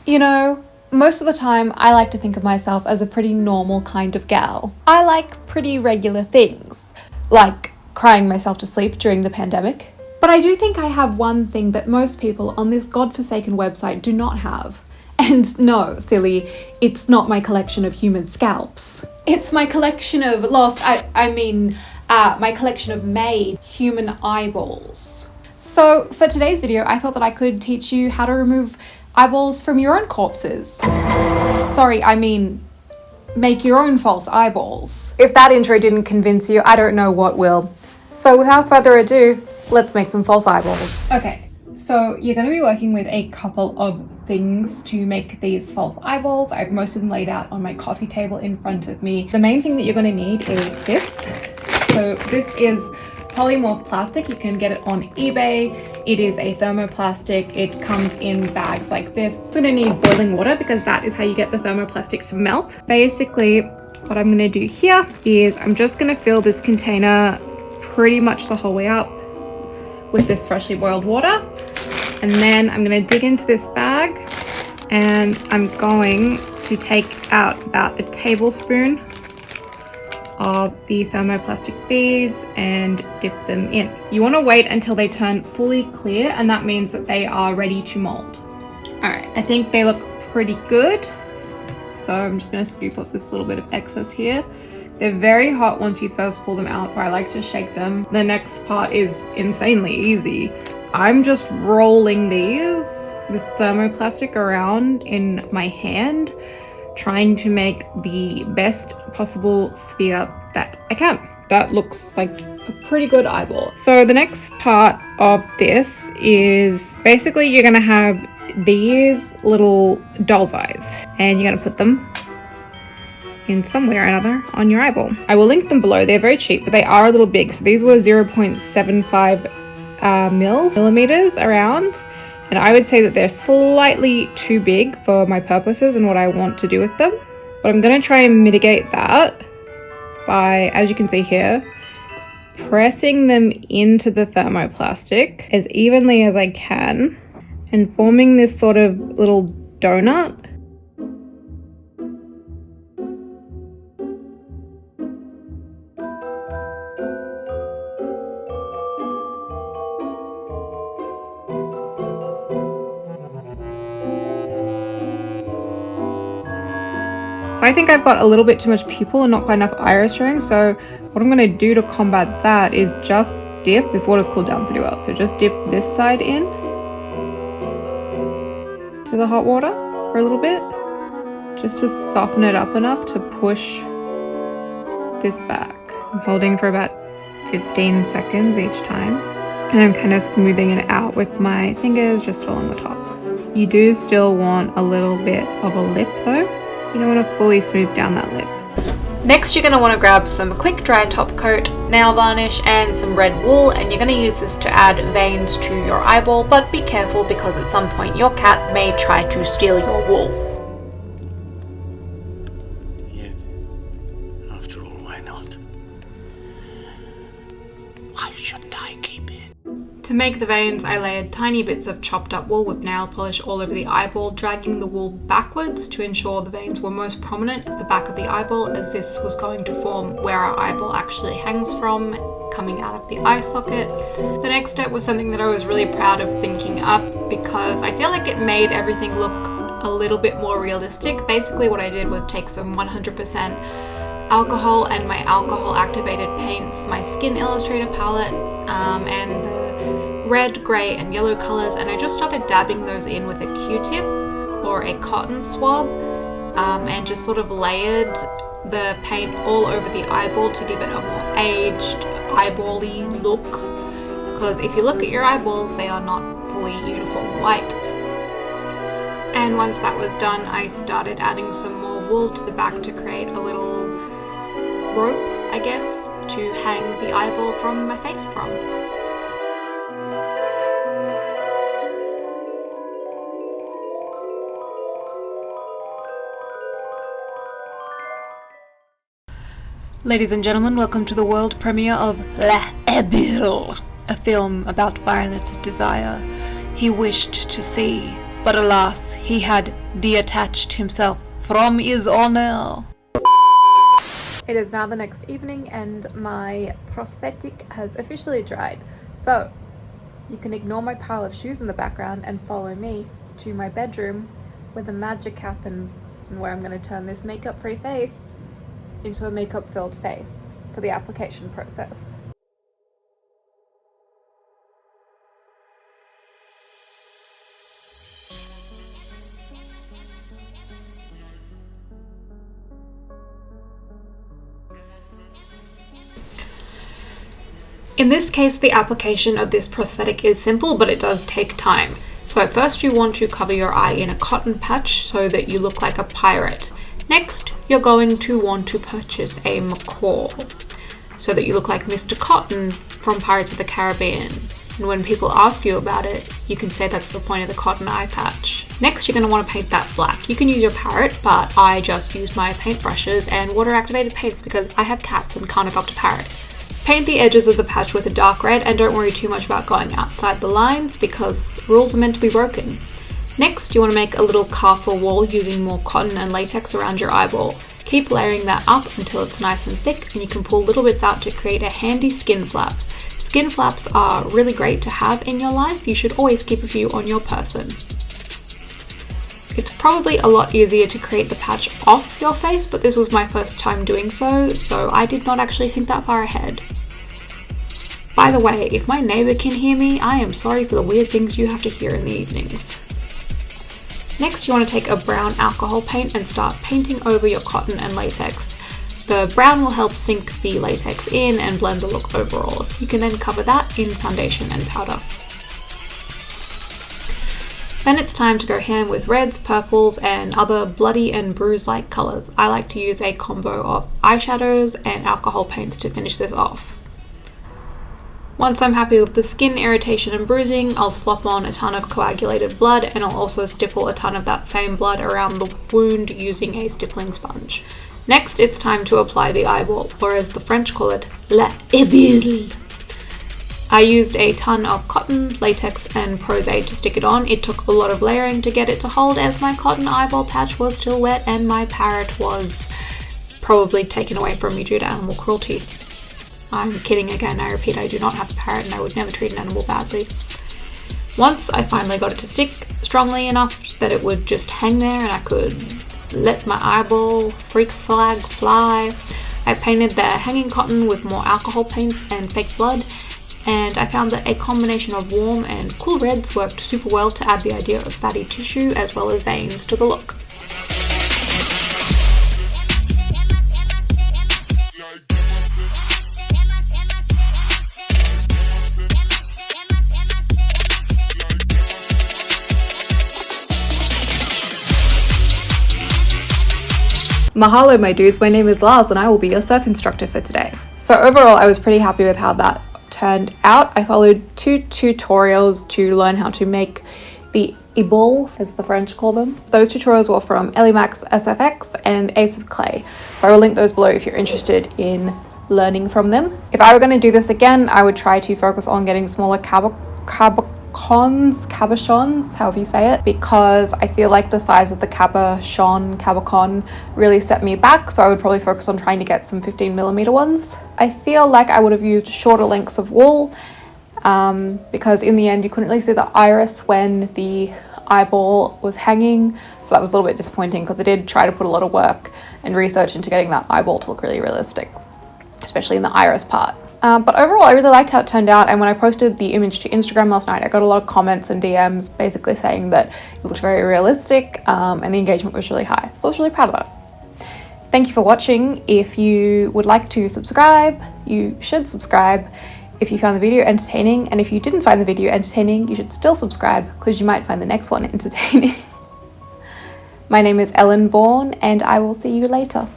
You know, most of the time I like to think of myself as a pretty normal kind of gal. I like pretty regular things, like crying myself to sleep during the pandemic. But I do think I have one thing that most people on this godforsaken website do not have. And no, silly, it's not my collection of human scalps. It's my collection of my collection of made human eyeballs. So for today's video, I thought that I could teach you how to remove eyeballs from your own corpses. Sorry, I mean, make your own false eyeballs. If that intro didn't convince you, I don't know what will. So without further ado, let's make some false eyeballs. Okay, so you're going to be working with a couple of things to make these false eyeballs. I've most of them laid out on my coffee table in front of me. The main thing that you're going to need is this. So this is polymorph plastic. You can get it on eBay. It is a thermoplastic. It comes in bags like this. It's going to need boiling water because that is how you get the thermoplastic to melt. Basically, what I'm going to do here is I'm just going to fill this container pretty much the whole way up with this freshly boiled water. And then I'm going to dig into this bag and I'm going to take out about a tablespoon of the thermoplastic beads and dip them in. You want to wait until they turn fully clear, and that means that they are ready to mold. All right, I think they look pretty good. So I'm just going to scoop up this little bit of excess here. They're very hot once you first pull them out, so I like to shake them. The next part is insanely easy. I'm just rolling this thermoplastic around in my hand, trying to make the best possible sphere that I can. That looks like a pretty good eyeball. So the next part of this is basically you're gonna have these little doll's eyes and you're gonna put them in some way or another on your eyeball. I will link them below. They're very cheap, but they are a little big. So these were 0.75 millimeters around, and I would say that they're slightly too big for my purposes and what I want to do with them. But I'm going to try and mitigate that by, as you can see here, pressing them into the thermoplastic as evenly as I can and forming this sort of little donut. So I think I've got a little bit too much pupil and not quite enough iris showing. So what I'm going to do to combat that is just dip, this water's cooled down pretty well, so just dip this side in to the hot water for a little bit, just to soften it up enough to push this back. I'm holding for about 15 seconds each time, and I'm kind of smoothing it out with my fingers just along the top. You do still want a little bit of a lip though. You don't want to fully smooth down that lip. Next, you're going to want to grab some quick dry top coat, nail varnish, and some red wool, and you're going to use this to add veins to your eyeball, but be careful because at some point your cat may try to steal your wool. Yeah. After all, why not? Why shouldn't I keep it? To make the veins, I layered tiny bits of chopped up wool with nail polish all over the eyeball, dragging the wool backwards to ensure the veins were most prominent at the back of the eyeball, as this was going to form where our eyeball actually hangs from, coming out of the eye socket. The next step was something that I was really proud of thinking up because I feel like it made everything look a little bit more realistic. Basically what I did was take some 100% alcohol and my alcohol activated paints, my Skin Illustrator palette, and the red, grey and yellow colors, and I just started dabbing those in with a Q-tip or a cotton swab, and just sort of layered the paint all over the eyeball to give it a more aged, eyeball-y look, because if you look at your eyeballs, they are not fully uniform white. And once that was done, I started adding some more wool to the back to create a little rope, I guess, to hang the eyeball from my face from. Ladies and gentlemen, welcome to the world premiere of La Ebile, a film about violent desire. He wished to see but alas, he had detached himself from his honor. It is now the next evening and my prosthetic has officially dried. So you can ignore my pile of shoes in the background and follow me to my bedroom where the magic happens and where I'm going to turn this makeup-free face into a makeup-filled face for the application process. In this case, the application of this prosthetic is simple, but it does take time. So first you want to cover your eye in a cotton patch so that you look like a pirate. Next, you're going to want to purchase a makup so that you look like Mr. Cotton from Pirates of the Caribbean. And when people ask you about it, you can say that's the point of the cotton eye patch. Next, you're going to want to paint that black. You can use your parrot, but I just used my paintbrushes and water-activated paints because I have cats and can't adopt a parrot. Paint the edges of the patch with a dark red and don't worry too much about going outside the lines because rules are meant to be broken. Next, you want to make a little castle wall using more cotton and latex around your eyeball. Keep layering that up until it's nice and thick and you can pull little bits out to create a handy skin flap. Skin flaps are really great to have in your life. You should always keep a few on your person. It's probably a lot easier to create the patch off your face, but this was my first time doing so I did not actually think that far ahead. By the way, if my neighbour can hear me, I am sorry for the weird things you have to hear in the evenings. Next, you want to take a brown alcohol paint and start painting over your cotton and latex. The brown will help sink the latex in and blend the look overall. You can then cover that in foundation and powder. Then it's time to go ham with reds, purples, and other bloody and bruise-like colours. I like to use a combo of eyeshadows and alcohol paints to finish this off. Once I'm happy with the skin irritation and bruising, I'll slop on a ton of coagulated blood and I'll also stipple a ton of that same blood around the wound using a stippling sponge. Next, it's time to apply the eyeball, or as the French call it, la ébile. I used a ton of cotton, latex, and Pros-Aid to stick it on. It took a lot of layering to get it to hold as my cotton eyeball patch was still wet and my parrot was probably taken away from me due to animal cruelty. I'm kidding again, I repeat, I do not have a parrot and I would never treat an animal badly. Once I finally got it to stick strongly enough that it would just hang there and I could let my eyeball freak flag fly, I painted the hanging cotton with more alcohol paints and fake blood, and I found that a combination of warm and cool reds worked super well to add the idea of fatty tissue as well as veins to the look. Mahalo my dudes, my name is Lars and I will be your surf instructor for today. So overall I was pretty happy with how that turned out. I followed 2 tutorials to learn how to make the eyeballs, as the French call them. Those tutorials were from Ellimacs SFX and Ace of Clay. So I will link those below if you're interested in learning from them. If I were going to do this again, I would try to focus on getting smaller cabochons, however you say it, because I feel like the size of the cabochon really set me back, so I would probably focus on trying to get some 15mm ones. I feel like I would have used shorter lengths of wool because in the end you couldn't really see the iris when the eyeball was hanging, so that was a little bit disappointing because I did try to put a lot of work and research into getting that eyeball to look really realistic, especially in the iris part. But overall, I really liked how it turned out, and when I posted the image to Instagram last night, I got a lot of comments and DMs basically saying that it looked very realistic and the engagement was really high. So I was really proud of that. Thank you for watching. If you would like to subscribe, you should subscribe if you found the video entertaining, and if you didn't find the video entertaining, you should still subscribe because you might find the next one entertaining. My name is Ellen Bourne, and I will see you later.